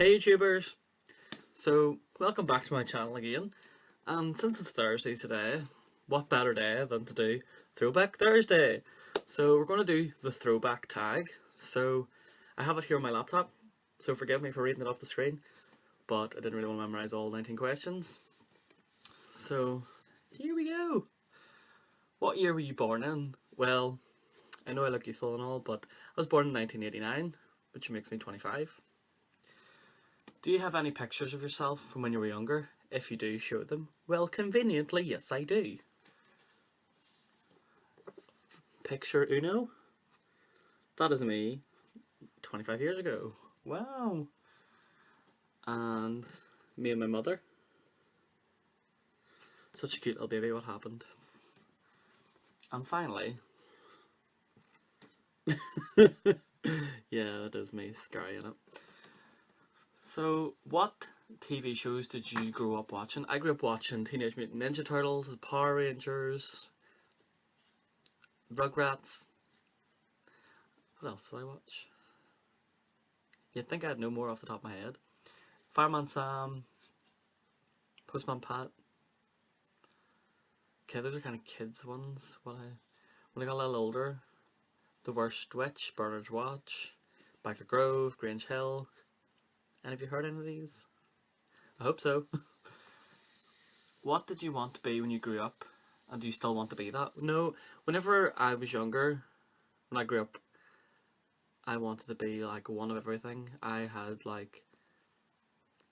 Hey YouTubers! So, welcome back to my channel again. And since it's Thursday today, what better day than to do Throwback Thursday? So we're going to do the throwback tag. So I have it here on my laptop, so forgive me for reading it off the screen, but I didn't really want to memorize all 19 questions. So here we go. What year were you born in? Well, I know I look youthful and all, but I was born in 1989, which makes me 25. Do you have any pictures of yourself from when you were younger? If you do, show them. Well, conveniently, yes I do. Picture uno? That is me 25 years ago. Wow. And me and my mother. Such a cute little baby, what happened? And finally... yeah, that is me, scary, isn't it? So, what TV shows did you grow up watching? I grew up watching Teenage Mutant Ninja Turtles, Power Rangers, Rugrats. What else did I watch? You'd think I'd know more off the top of my head. Fireman Sam, Postman Pat. Okay, those are kind of kids ones. When I got a little older, The Worst Witch, Bernard's Watch, Backer Grove, Grange Hill. Any of you heard any of these? I hope so. What did you want to be when you grew up? And do you still want to be that? No, whenever I was younger, when I grew up, I wanted to be like one of everything. I had like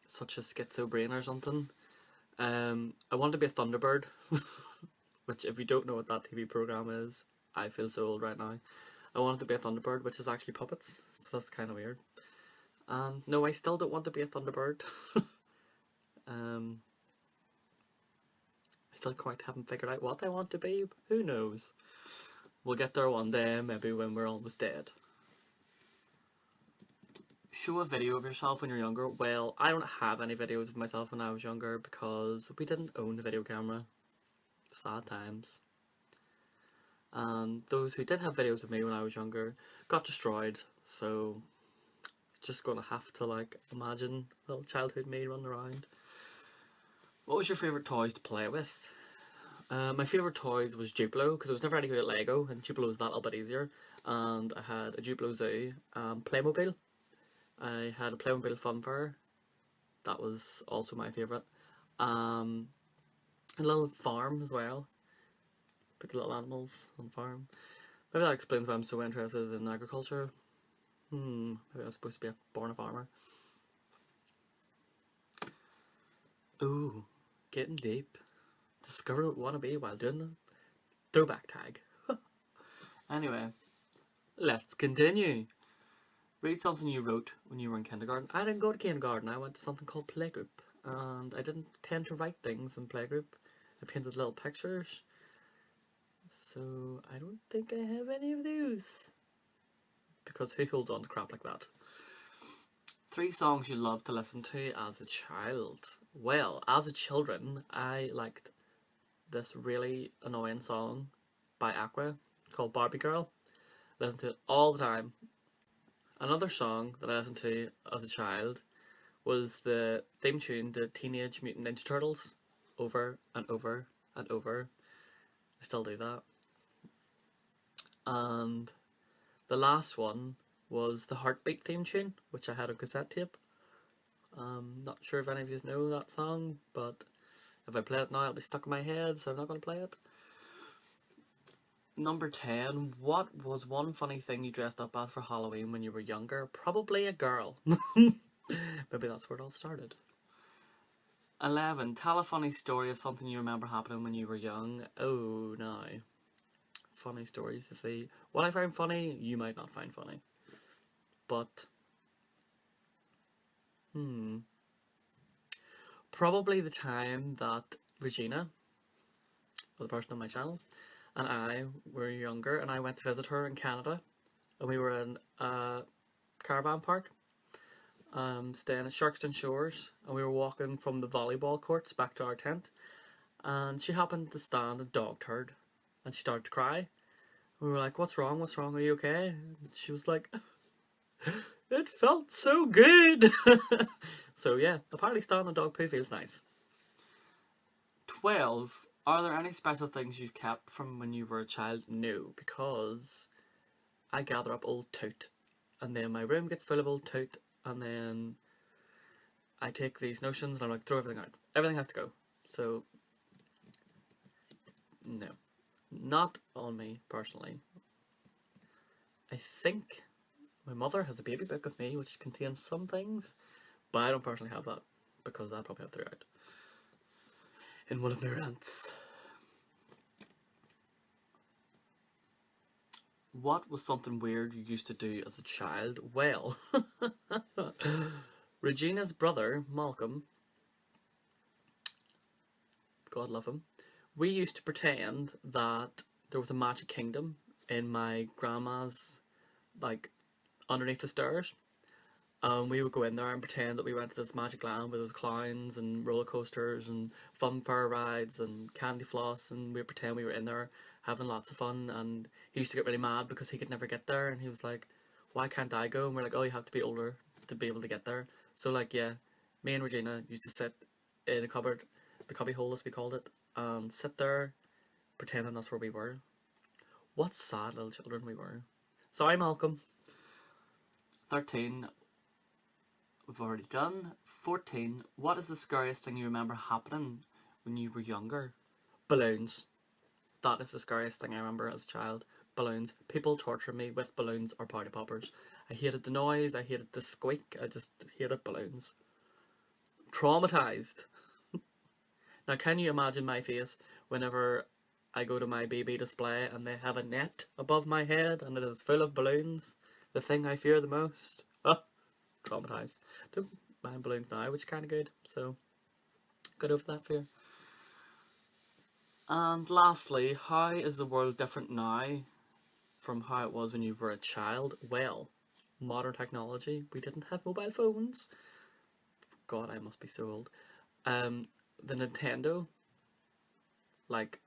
such a schizo brain or something. I wanted to be a Thunderbird, which if you don't know what that TV program is, I feel so old right now. I wanted to be a Thunderbird, which is actually puppets, so that's kind of weird. And no, I still don't want to be a Thunderbird. I still quite haven't figured out what I want to be. Who knows? We'll get there one day, maybe when we're almost dead. Show a video of yourself when you're younger. Well, I don't have any videos of myself when I was younger because we didn't own a video camera. Sad times. And those who did have videos of me when I was younger got destroyed, so just gonna have to like imagine little childhood me running around. What was your favourite toys to play with? My favourite toys was Duplo, because I was never any good at Lego, and Duplo was that little bit easier. And I had a Duplo Zoo, Playmobil. I had a Playmobil Funfair. That was also my favourite. A little farm as well. Put the little animals on the farm. Maybe that explains why I'm so interested in agriculture. Maybe I was supposed to be born a farmer. Ooh, getting deep. Discover what you want to be while doing the throwback tag. Anyway, let's continue. Read something you wrote when you were in kindergarten. I didn't go to kindergarten. I went to something called playgroup, and I didn't tend to write things in playgroup. I painted little pictures. So I don't think I have any of those. Because who holds on to crap like that? 3 songs you loved to listen to as a child. Well, as a children, I liked this really annoying song by Aqua called Barbie Girl. I listened to it all the time. Another song that I listened to as a child was the theme tune to Teenage Mutant Ninja Turtles. Over and over and over. I still do that. And the last one was the Heartbeat theme tune, which I had on cassette tape. Not sure if any of you know that song, but if I play it now it'll be stuck in my head, so I'm not going to play it. Number 10, what was one funny thing you dressed up as for Halloween when you were younger? Probably a girl. Maybe that's where it all started. 11, tell a funny story of something you remember happening when you were young. Oh no. Funny stories to see. What I find funny, you might not find funny. But, probably the time that Regina, or the person on my channel, and I were younger, and I went to visit her in Canada, and we were in a caravan park, staying at Sharkston Shores, and we were walking from the volleyball courts back to our tent, and she happened to stand a dog turd, and she started to cry. We were like, what's wrong, are you okay? And she was like, It felt so good. So yeah, apparently standing on dog poo feels nice. 12. Are there any special things you've kept from when you were a child? No, because I gather up old toot, and then my room gets full of old toot, and then I take these notions and I'm like, throw everything out. Everything has to go. So, no. Not on me, personally. I think my mother has a baby book of me which contains some things, but I don't personally have that because I probably have threw out in one of my rants. What was something weird you used to do as a child? Well, Regina's brother, Malcolm, God love him, we used to pretend that there was a magic kingdom in my grandma's, like, underneath the stairs. We would go in there and pretend that we went to this magic land where there was clowns and roller coasters and fun fair rides and candy floss, and we'd pretend we were in there having lots of fun. And he used to get really mad because he could never get there, and he was like, "Why can't I go?" And we're like, "Oh, you have to be older to be able to get there." So like, yeah, me and Regina used to sit in a cupboard, the cubby hole as we called it, and sit there pretending that's where we were. What sad little children we were. Sorry, Malcolm. 13. We've already done. 14. What is the scariest thing you remember happening when you were younger? Balloons. That is the scariest thing I remember as a child. Balloons. People torture me with balloons or party poppers. I hated the noise, I hated the squeak, I just hated balloons. Traumatized. Now, can you imagine my face whenever I go to my baby display and they have a net above my head and it is full of balloons? The thing I fear the most. Oh, traumatized. Don't mind balloons now, which is kind of good. So, got over that fear. And lastly, how is the world different now from how it was when you were a child? Well, modern technology. We didn't have mobile phones. God, I must be so old. The Nintendo, like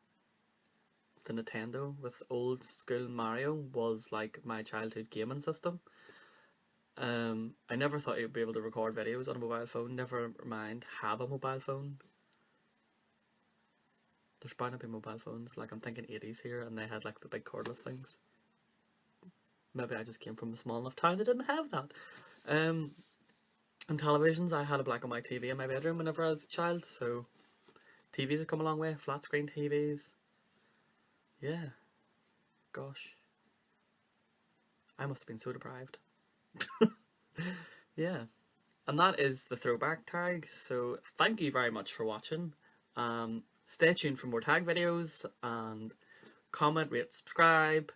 the Nintendo with old school Mario was like my childhood gaming system. I never thought you'd be able to record videos on a mobile phone. Never mind have a mobile phone. There's bound to be mobile phones. Like I'm thinking 80s here, and they had like the big cordless things. Maybe I just came from a small enough town that didn't have that. And televisions, I had a black and white TV in my bedroom whenever I was a child. So TVs have come a long way. Flat screen TVs. Yeah. Gosh. I must have been so deprived. Yeah. And that is the throwback tag. So thank you very much for watching. Stay tuned for more tag videos and comment, rate, subscribe.